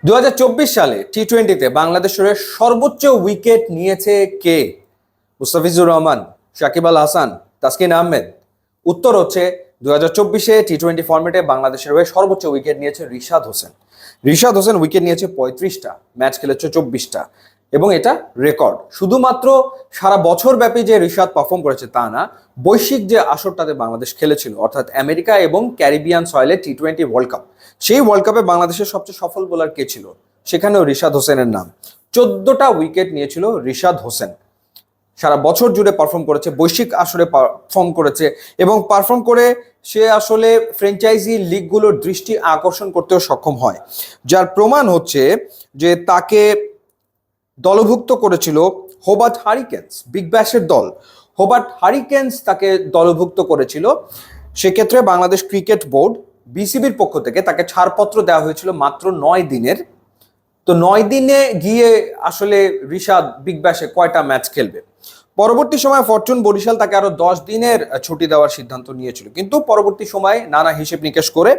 2024 সালে টি-20তে বাংলাদেশের সর্বোচ্চ উইকেট নিয়েছে কে? মুস্তাফিজুর রহমান, সাকিব আল হাসান, তাসকিন আহমেদ? উত্তর হচ্ছে 2024-এ টি-20 ফরম্যাটে বাংলাদেশের হয়ে সর্বোচ্চ উইকেট নিয়েছে রিশাদ হোসেন। রিশাদ হোসেন উইকেট নিয়েছে 35টা, ম্যাচ খেলেছে 24টা, এবং এটা রেকর্ড। শুধুমাত্র সারা বছর ব্যাপী যে রিশাদ পারফর্ম করেছে তা না, বৈশ্বিক যে আসরটাতে বাংলাদেশ খেলেছিল, অর্থাৎ আমেরিকা এবং ক্যারিবিয়ান সয়েলে টি-20 ওয়ার্ল্ড কাপ, সেই ওয়ার্ল্ড কাপে বাংলাদেশের সবচেয়ে সফল বোলার কে ছিল? সেখানেও রিশাদ হোসেনের নাম। 14টা উইকেট নিয়েছিল রিশাদ হোসেন। সারা বছর জুড়ে পারফর্ম করেছে, বৈশ্বিক আসরে পারফর্ম করেছে, এবং পারফর্ম করে সে আসলে ফ্র্যাঞ্চাইজি লিগগুলোর দৃষ্টি আকর্ষণ করতেও সক্ষম হয়। যার প্রমাণ হচ্ছে যে তাকে দলভুক্ত করেছিল হোবার্ট হারিকেন্স, বিগ ব্যাশের দল। হোবার্ট হারিকেন্স তাকে দলভুক্ত করেছিল। সেক্ষেত্রে বাংলাদেশ ক্রিকেট বোর্ড, বিসিবির পক্ষ থেকে তাকে ছাড়পত্র দেওয়া হয়েছিল মাত্র 9 দিনের। তো 9 দিনে গিয়ে আসলে রিশাদ বিগ ব্যাশে কয়টা ম্যাচ খেলবে? পরবর্তী সময় ফরচুন বরিশাল তাকে আরো 10 দিনের ছুটি দেওয়ার সিদ্ধান্ত নিয়েছিল, কিন্তু পরবর্তী সময় নানা হিসেব নিকেশ করে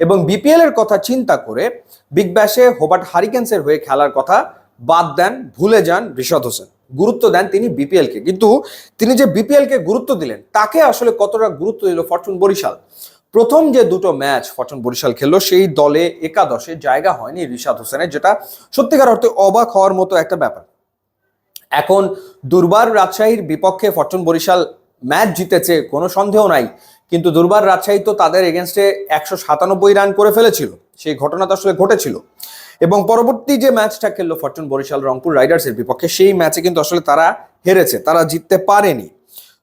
এবং বিপিএল এর কথা চিন্তা করে বিগ ব্যাশে হোবার্ট হারিকেন্সের হয়ে খেলার কথা বাদ দেন, ভুলে যান রিশাদ হোসেন। গুরুত্ব দেন তিনি বিপিএল কে। কিন্তু তিনি যে বিপিএল কে গুরুত্ব দিলেন, তাকে আসলে কতটা গুরুত্ব দিল ফরচুন বরিশাল? প্রথম যে দুটো ম্যাচ ফরচুন বরিশাল খেললো, সেই দলে একাদশে জায়গা হয়নি রিশাদ হোসেনের, যেটা সত্যিকার অর্থে অবাক হওয়ার মতো একটা ব্যাপার। এখন দুর্বার রাজশাহীর বিপক্ষে ফরচুন বরিশাল ম্যাচ জিতেছে, কোনো সন্দেহ নাই, কিন্তু দুর্বার রাজশাহী তো তাদের এগেনস্টে 197 রান করে ফেলেছিল। সেই ঘটনা তো আসলে ঘটেছিল। এবং পরবর্তী যে ম্যাচটা খেললো ফরচুন বরিশাল রংপুর রাইডার্সের বিপক্ষে, সেই ম্যাচে কিন্তু আসলে তারা হেরেছে, তারা জিততে পারেনি।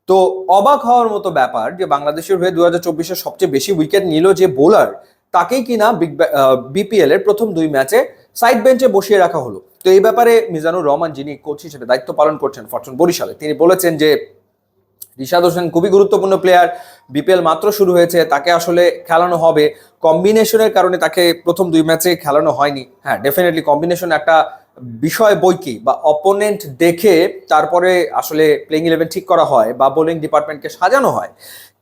তো অবাক হওয়ার মতো ব্যাপার যে বাংলাদেশের হয়ে 2024-এ সবচেয়ে বেশি উইকেট নিল যে বোলার, তাকেই কিনা বিপিএল এর প্রথম 2 ম্যাচে সাইড বেঞ্চে বসিয়ে রাখা হলো। তো এই ব্যাপারে মিজানুর রহমান, যিনি কোচ হিসেবে দায়িত্ব পালন করছেন ফরচুন বরিশালে, তিনি বলেছেন যে রিশাদ হোসেন খুবই গুরুত্বপূর্ণ প্লেয়ার, বিপিএল মাত্র শুরু হয়েছে, তাকে আসলে খেলানো হবে। কম্বিনেশনের কারণে তাকে প্রথম 2 ম্যাচে খেলানো হয়নি। হ্যাঁ, ডেফিনেটলি কম্বিনেশন একটা বিষয় বৈকি, বা অপোনেন্ট দেখে তারপরে আসলে প্লেইং 11 ঠিক করা হয় বা বোলিং ডিপার্টমেন্টকে সাজানো হয়,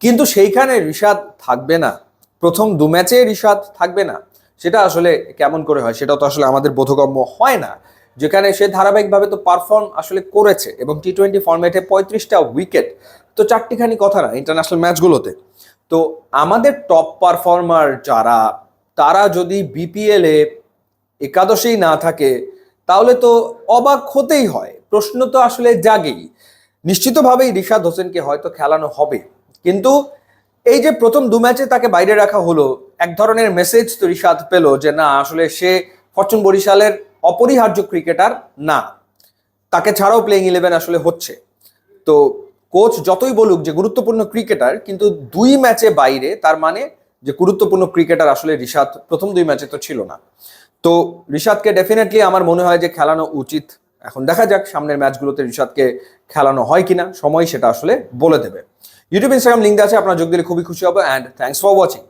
কিন্তু সেইখানে রিশাদ থাকবে না। প্রথম 2 ম্যাচে রিশাদ থাকবে না, সেটা আসলে কেমন করে হয়? সেটা তো আসলে আমাদের বোধগম্য হয় না, যেখানে সে ধারাবাহিকভাবে তো পারফর্ম আসলে করেছে, এবং টি-20 ফরম্যাটে 35টা উইকেট তো চারটিখানি কথা না ইন্টারন্যাশনাল ম্যাচগুলোতে। তো আমাদের টপ পারফর্মার যারা, তারা যদি বিপিএল এ একাদশেই না থাকে, তাহলে তো অবাক হতেই হয়, প্রশ্ন তো আসলে জাগেই। নিশ্চিতভাবেই রিশাদ হোসেনকে হয়তো খেলানো হবে, কিন্তু এই যে প্রথম 2 ম্যাচে তাকে বাইরে রাখা হলো, এক ধরনের মেসেজ তো রিশাদ পেল যে না, আসলে সে ফরচুন বরিশালের অপরিহার্য ক্রিকেটার না, তাকে ছাড়াও প্লেইং 11 আসলে হচ্ছে। তো কোচ যতই বলুক যে গুরুত্বপূর্ণ ক্রিকেটার, কিন্তু 2 ম্যাচে বাইরে, তার মানে যে গুরুত্বপূর্ণ ক্রিকেটার আসলে রিশাদ প্রথম 2 ম্যাচে তো ছিল না। তো রিশাদকে ডেফিনেটলি আমার মনে হয় যে খেলানো উচিত। এখন দেখা যাক সামনের ম্যাচগুলোতে রিশাদকে খেলানো হয় কিনা, সময় সেটা আসলে বলে দেবে। ইউটিউব, ইনস্টাগ্রাম লিঙ্ক আছে, আপনারা যোগ দিলে খুবই খুশি হবে। And thanks for watching.